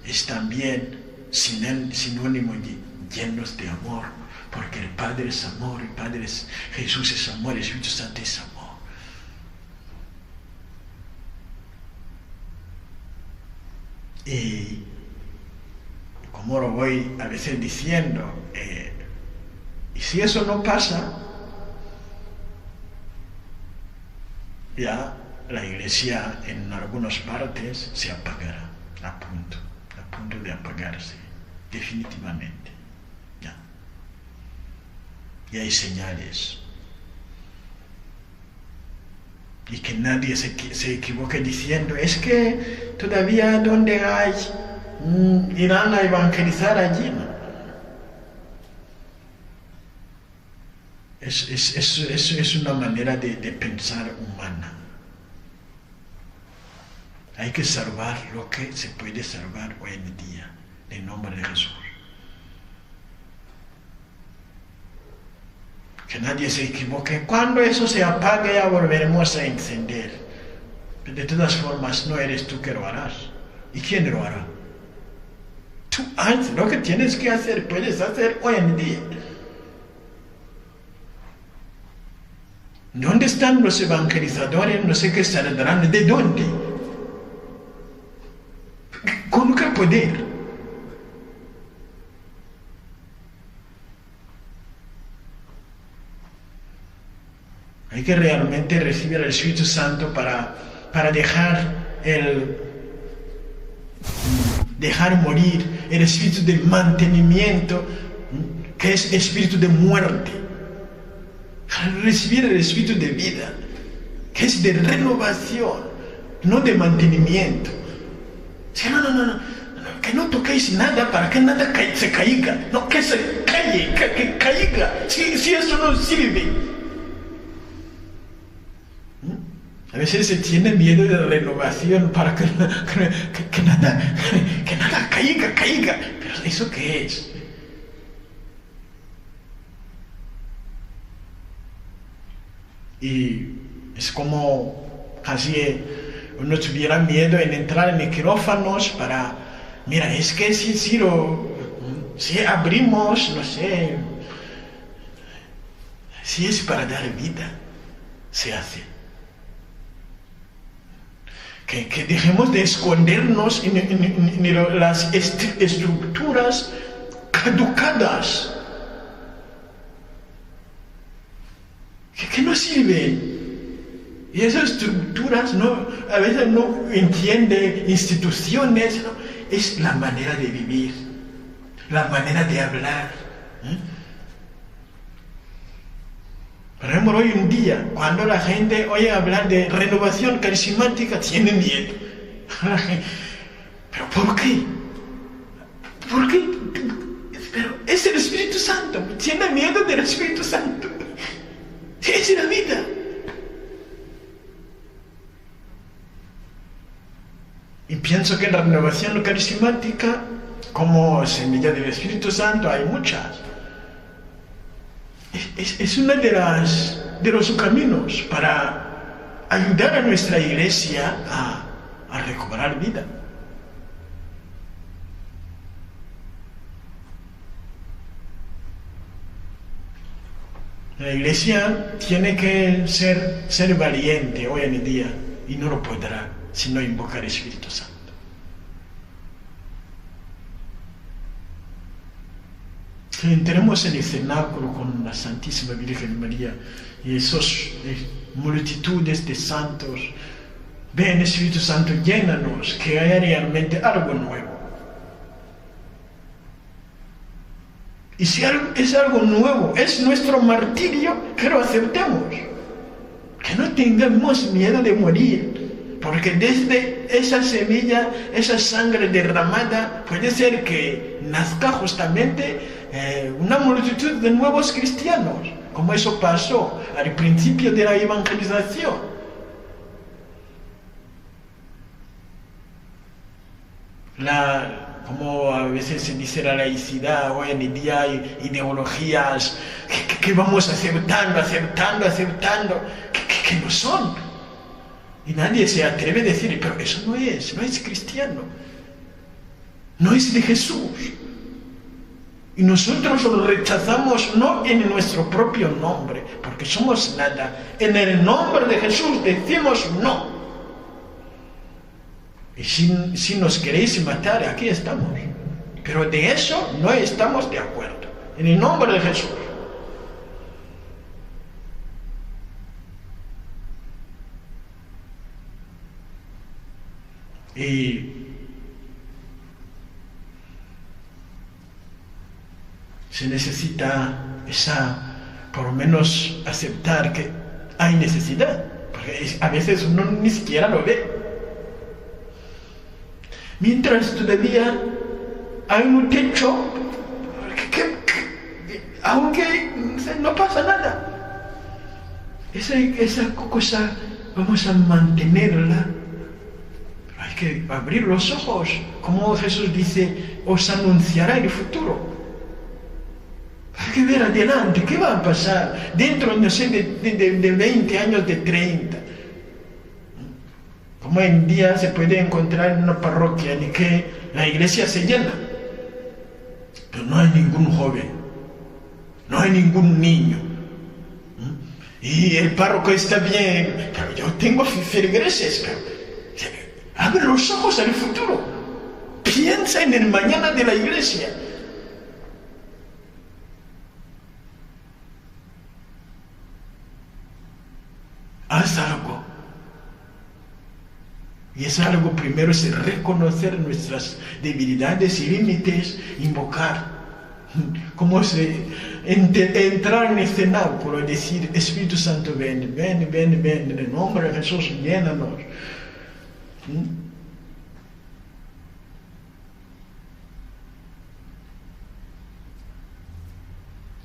es también sinónimo de llenos de amor, porque el Padre es amor, el Padre es Jesús es amor, el Espíritu Santo es amor. Y como lo voy a veces diciendo, y si eso no pasa, ya la Iglesia en algunas partes se apagará, a punto de apagarse, definitivamente. Ya. Y hay señales. Y que nadie se equivoque diciendo, es que todavía donde hay, irán a evangelizar allí. ¿No? Es una manera de pensar humana. Hay que salvar lo que se puede salvar hoy en día, en nombre de Jesús. Que nadie se equivoque. Cuando eso se apague ya volveremos a encender. Pero de todas formas no eres tú que lo harás. ¿Y quién lo hará? Tú haces lo que tienes que hacer, puedes hacer hoy en día. ¿Dónde están los evangelizadores? No sé qué saldrán. ¿De dónde? ¿Con qué poder? Hay que realmente recibir al Espíritu Santo para dejar morir el espíritu de mantenimiento, que es espíritu de muerte. Recibir el espíritu de vida, que es de renovación, no de mantenimiento. No, que no toquéis nada para que nada se caiga. No, que se calle, que caiga. Si eso no sirve. A veces se tiene miedo de la renovación para que nada caiga. Pero ¿eso qué es? Y es como casi uno tuviera miedo en entrar en quirófanos para... Mira, es que si abrimos, no sé, si es para dar vida, se hace. Que dejemos de escondernos en las estructuras caducadas que no sirven. Y esas estructuras a veces no entienden instituciones, ¿no? Es la manera de vivir, la manera de hablar. Por ejemplo, hoy en día, cuando la gente oye hablar de renovación carismática, tiene miedo. ¿Pero por qué? ¿Por qué? Pero es el Espíritu Santo. Tiene miedo del Espíritu Santo. Es la vida. Y pienso que en la renovación carismática, como semilla del Espíritu Santo, hay muchas. Es una de los caminos para ayudar a nuestra iglesia a recobrar vida. La iglesia tiene que ser valiente hoy en día y no lo podrá si no invoca el Espíritu Santo. Que entremos en el cenáculo con la Santísima Virgen María y esas multitudes de santos. Ven, Espíritu Santo, llénanos, que haya realmente algo nuevo. Y si es algo nuevo, es nuestro martirio, que lo aceptemos. Que no tengamos miedo de morir, porque desde esa semilla, esa sangre derramada, puede ser que nazca justamente una multitud de nuevos cristianos, como eso pasó al principio de la evangelización. Como a veces se dice la laicidad, hoy en día hay ideologías que vamos aceptando, que no son. Y nadie se atreve a decir, pero eso no es cristiano, no es de Jesús. Y nosotros lo rechazamos no en nuestro propio nombre, porque somos nada. En el nombre de Jesús decimos no. Y si nos queréis matar, aquí estamos. Pero de eso no estamos de acuerdo. En el nombre de Jesús. Y se necesita por lo menos aceptar que hay necesidad, porque a veces uno ni siquiera lo ve. Mientras todavía hay un techo, aunque no pasa nada, esa cosa vamos a mantenerla. Hay que abrir los ojos, como Jesús dice, os anunciará el futuro. Hay que ver adelante, ¿qué va a pasar dentro, no sé, de 20 años, de 30? Como hoy en día se puede encontrar en una parroquia en que la iglesia se llena, pero no hay ningún joven, no hay ningún niño. Y el párroco está bien, pero yo tengo feligreses, pero abre los ojos al futuro, piensa en el mañana de la iglesia. Haz algo. Y es algo, primero, es reconocer nuestras debilidades y límites, invocar. Como entrar en el cenáculo y decir, Espíritu Santo, ven, en el nombre de Jesús, llénanos.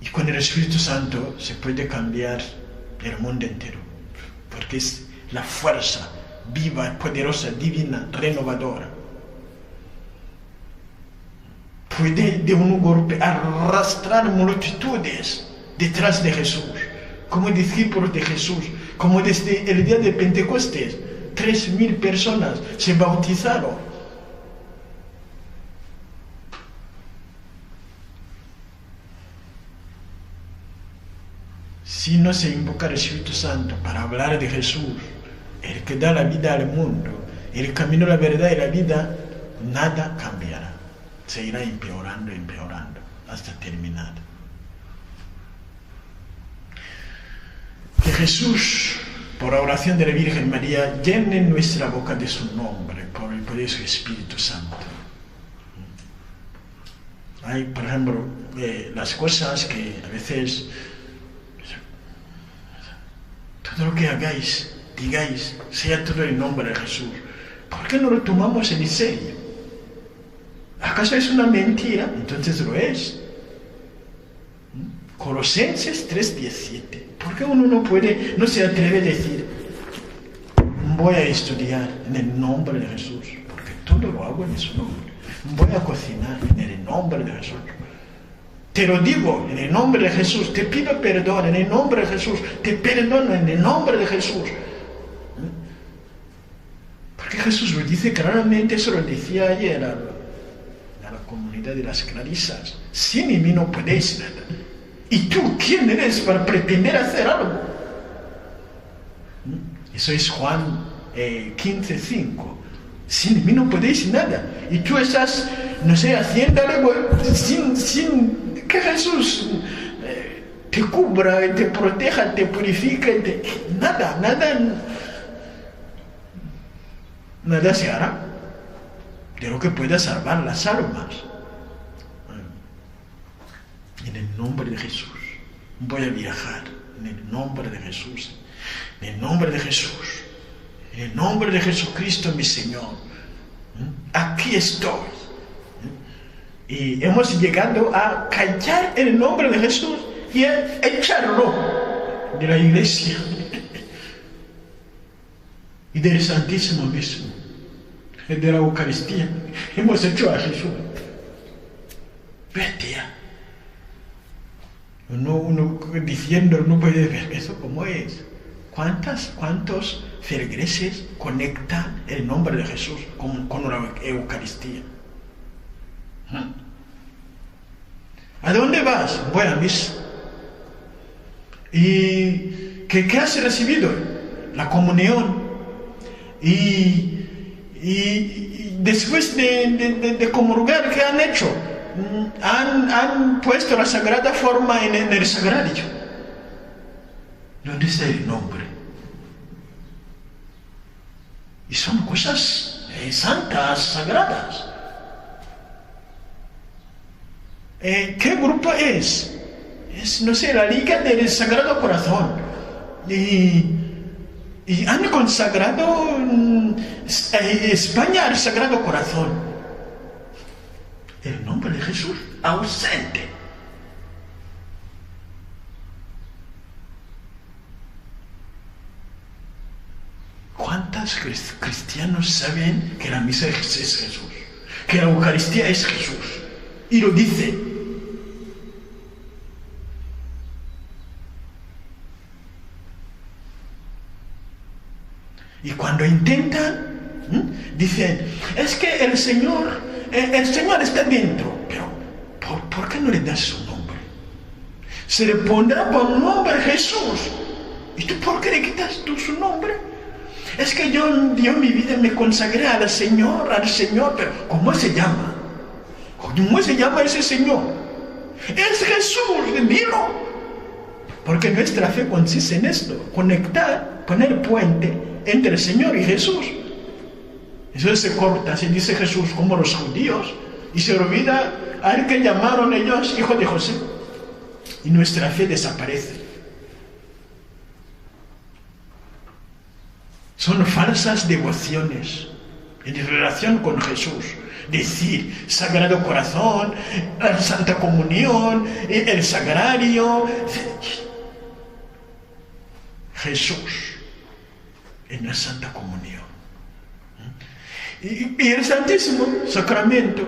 Y con el Espíritu Santo se puede cambiar el mundo entero, porque es la fuerza viva, poderosa, divina, renovadora. Puede de un golpe arrastrar multitudes detrás de Jesús, como discípulos de Jesús, como desde el día de Pentecostés, 3.000 personas se bautizaron. Si no se invoca el Espíritu Santo para hablar de Jesús, el que da la vida al mundo, el camino, la verdad y la vida, nada cambiará. Se irá empeorando hasta terminar. Que Jesús, por la oración de la Virgen María, llene nuestra boca de su nombre, por el poder de su Espíritu Santo. Hay, por ejemplo, las cosas que a veces, todo lo que hagáis, digáis, sea todo en nombre de Jesús. ¿Por qué no lo tomamos en serio? ¿Acaso es una mentira? Entonces lo es. Colosenses 3:17. ¿Por qué uno no se atreve a decir, voy a estudiar en el nombre de Jesús? Porque todo lo hago en su nombre. Voy a cocinar en el nombre de Jesús. Te lo digo en el nombre de Jesús. Te pido perdón en el nombre de Jesús. Te perdono en el nombre de Jesús. Porque Jesús lo dice claramente. Eso lo decía ayer a la comunidad de las Clarisas. Sin mí no podéis nada. ¿Y tú quién eres para pretender hacer algo? Eso es Juan 15:5. Sin mí no podéis nada. Y tú estás, no sé, haciendo algo sin que Jesús te cubra, te proteja, te purifique. Nada se hará de lo que pueda salvar las almas. En el nombre de Jesús voy a viajar. En el nombre de Jesús. En el nombre de Jesús. En el nombre de Jesucristo, mi Señor. Aquí estoy. Y hemos llegado a callar el nombre de Jesús y a echarlo de la iglesia y del Santísimo mismo, de la Eucaristía. Hemos hecho a Jesús. Vete ya. Uno diciendo, no puede ver eso como es. ¿Cuántos feligreses conectan el nombre de Jesús con la Eucaristía? ¿A dónde vas? Voy a misa. ¿Y qué has recibido? La comunión. Y después de comulgar, ¿qué han hecho? Han puesto la sagrada forma en el sagrario. ¿Dónde está el nombre? Y son cosas santas, sagradas. ¿Qué grupo es? Es, no sé, la Liga del Sagrado Corazón. Y han consagrado España al Sagrado Corazón. El nombre de Jesús ausente. ¿Cuántos cristianos saben que la misa es Jesús? Que la Eucaristía es Jesús. Y lo dice. Y cuando intentan, dicen, es que el Señor está dentro. Pero, ¿por qué no le das su nombre? Se le pondrá por nombre Jesús. ¿Y tú por qué le quitas tú su nombre? Es que yo mi vida me consagré al Señor, pero ¿cómo se llama? ¿Cómo se llama ese Señor? Es Jesús, dilo. Porque nuestra fe consiste en esto, conectar, poner puente entre el Señor y Jesús. Eso se corta, se dice Jesús como los judíos, y se olvida al que llamaron ellos hijo de José. Y nuestra fe desaparece. Son falsas devociones en relación con Jesús. Decir Sagrado Corazón, la Santa Comunión, el Sagrario. Jesús en la Santa Comunión. Y el Santísimo Sacramento.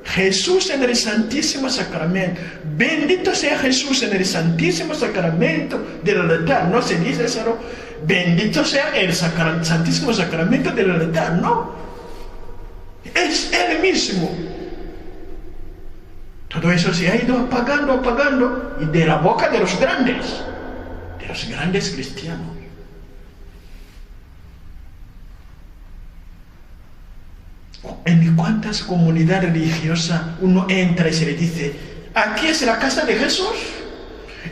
Jesús en el Santísimo Sacramento. Bendito sea Jesús en el Santísimo Sacramento del altar. No se dice eso. Bendito sea el Santísimo Sacramento del altar. No. Es Él mismo. Todo eso se ha ido apagando. Y de la boca de los grandes cristianos. ¿En cuántas comunidades religiosas uno entra y se le dice, aquí es la casa de Jesús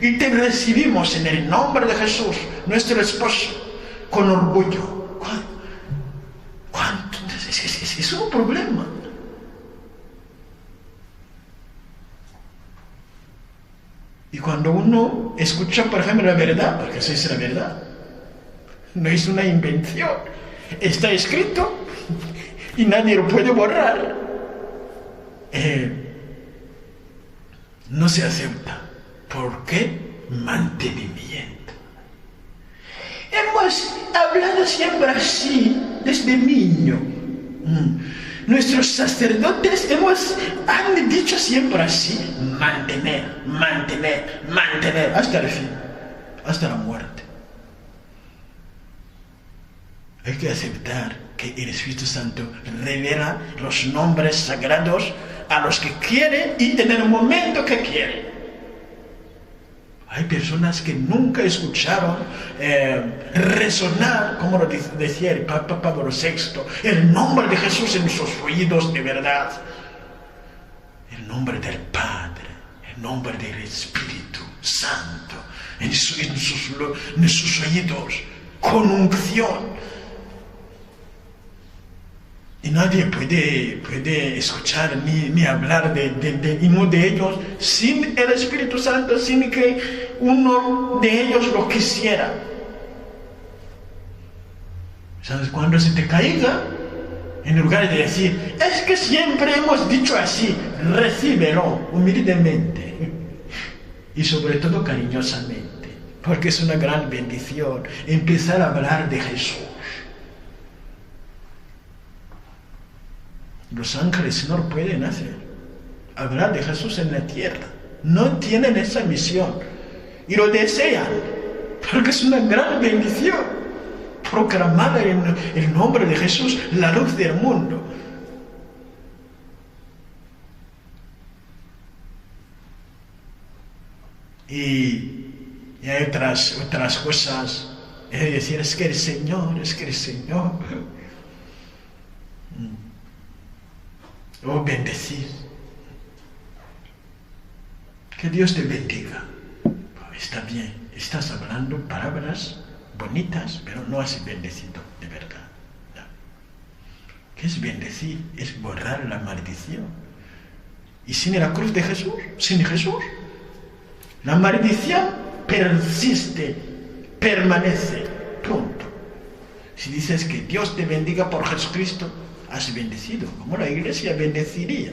y te recibimos en el nombre de Jesús, nuestro esposo, con orgullo? ¿Cuánto? Es un problema. Y cuando uno escucha, por ejemplo, la verdad, porque eso es la verdad, no es una invención, está escrito y nadie lo puede borrar. No se acepta. ¿Por qué? Mantenimiento. Hemos hablado siempre así, desde niño. Nuestros sacerdotes han dicho siempre así: mantener, mantener, mantener, hasta el fin, hasta la muerte. Hay que aceptar que el Espíritu Santo revela los nombres sagrados a los que quiere y en el momento que quiere. Hay personas que nunca escucharon resonar, como lo decía el Papa Pablo VI, el nombre de Jesús en sus oídos de verdad. El nombre del Padre, el nombre del Espíritu Santo en sus oídos, con unción. Y nadie puede escuchar ni hablar de uno de ellos sin el Espíritu Santo, sin que uno de ellos lo quisiera. ¿Sabes? Cuando se te caiga, en lugar de decir, es que siempre hemos dicho así, recíbelo humildemente y sobre todo cariñosamente, porque es una gran bendición empezar a hablar de Jesús. Los ángeles no lo pueden hacer. Hablar de Jesús en la tierra. No tienen esa misión. Y lo desean. Porque es una gran bendición. Proclamar el nombre de Jesús, la luz del mundo. Y hay otras cosas. Es decir, es que el Señor. O bendecir. Que Dios te bendiga. Está bien, estás hablando palabras bonitas, pero no has bendecido de verdad. No. ¿Qué es bendecir? Es borrar la maldición. Y sin la cruz de Jesús, sin Jesús, la maldición persiste, permanece. Punto. Si dices que Dios te bendiga por Jesucristo, has bendecido, como la iglesia bendeciría.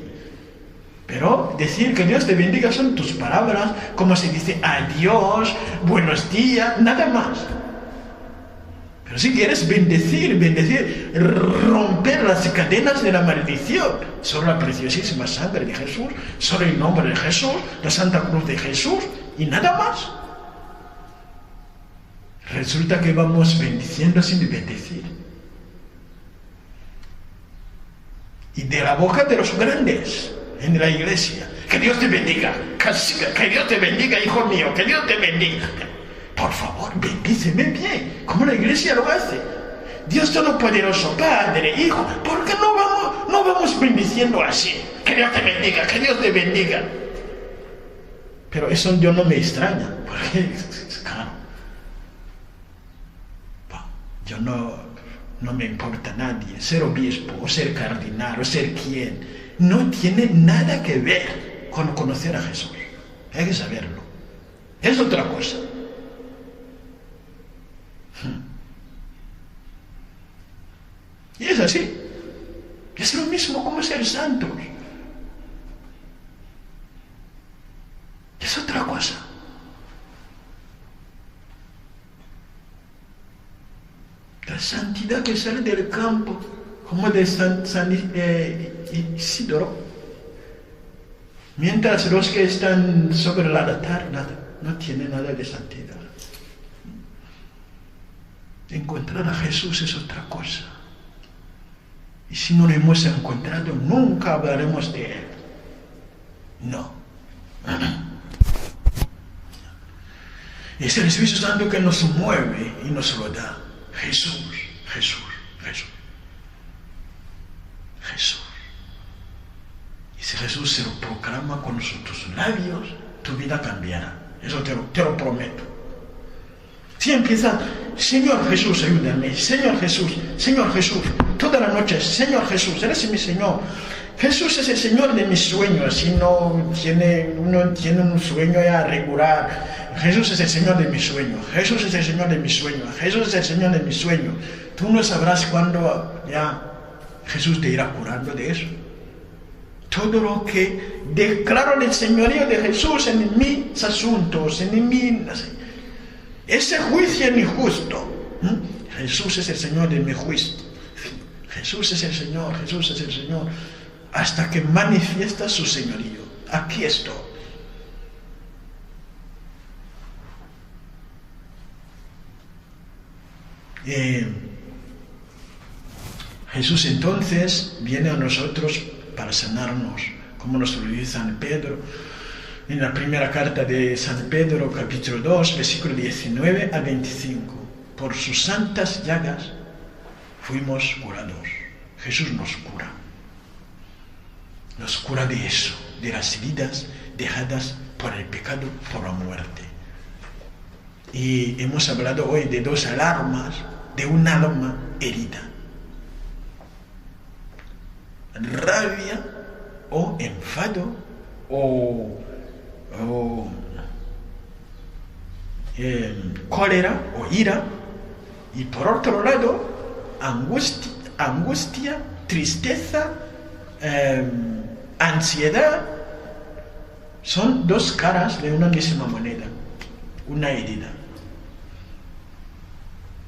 Pero decir que Dios te bendiga son tus palabras, como se dice adiós, buenos días, nada más. Pero si quieres bendecir, romper las cadenas de la maldición, solo la preciosísima sangre de Jesús, solo el nombre de Jesús, la Santa Cruz de Jesús y nada más. Resulta que vamos bendiciendo sin bendecir. Y de la boca de los grandes en la iglesia, que Dios te bendiga, que Dios te bendiga, hijo mío, que Dios te bendiga. Por favor, bendíceme bien, como la iglesia lo hace. Dios Todopoderoso, Padre, Hijo, ¿por qué no vamos bendiciendo así? Que Dios te bendiga, que Dios te bendiga. Pero eso yo no me extraña, porque, claro, yo no me importa nadie, ser obispo, o ser cardinal, o ser quien, no tiene nada que ver con conocer a Jesús. Hay que saberlo. Es otra cosa. Y es así. Es lo mismo como ser santos. Es otra cosa. La santidad que sale del campo, como de San Isidoro, mientras los que están sobre el altar no tienen nada de santidad. Encontrar a Jesús es otra cosa. Y si no lo hemos encontrado, nunca hablaremos de Él. No. Es el Espíritu Santo que nos mueve y nos lo da. Jesús, Jesús, Jesús. Jesús. Y si Jesús se lo proclama con tus labios, tu vida cambiará. Eso te lo prometo. Si empiezas, Señor Jesús, ayúdame, Señor Jesús, toda la noche, Señor Jesús, eres mi Señor. Jesús es el Señor de mis sueños. Si uno tiene un sueño ya regular, Jesús es el Señor de mis sueños, Jesús es el Señor de mis sueños, Jesús es el Señor de mis sueños. Tú no sabrás cuándo ya Jesús te irá curando de eso. Todo lo que declaro el señorío de Jesús en mis asuntos, ese juicio es injusto. Jesús es el Señor de mi juicio. Jesús es el Señor, hasta que manifiesta su señorío. Aquí estoy. Jesús entonces viene a nosotros para sanarnos, como nos lo dice San Pedro en la primera carta de San Pedro, capítulo 2, versículo 19 a 25. Por sus santas llagas fuimos curados. Jesús nos cura. Nos cura de eso, de las heridas dejadas por el pecado, por la muerte. Y hemos hablado hoy de dos alarmas, de un alma herida. Rabia o enfado o cólera o ira, y por otro lado angustia, tristeza, ansiedad. Son dos caras de una misma moneda, una herida.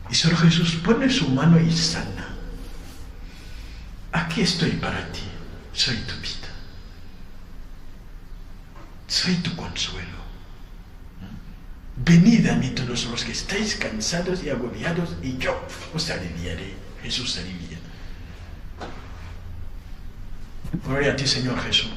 Y solo Jesús pone su mano y sana. Aquí estoy para ti, soy tu vida, soy tu consuelo. Venid a mí todos los que estáis cansados y agobiados, y yo os aliviaré. Jesús alivia. Gloria a ti, Señor Jesús.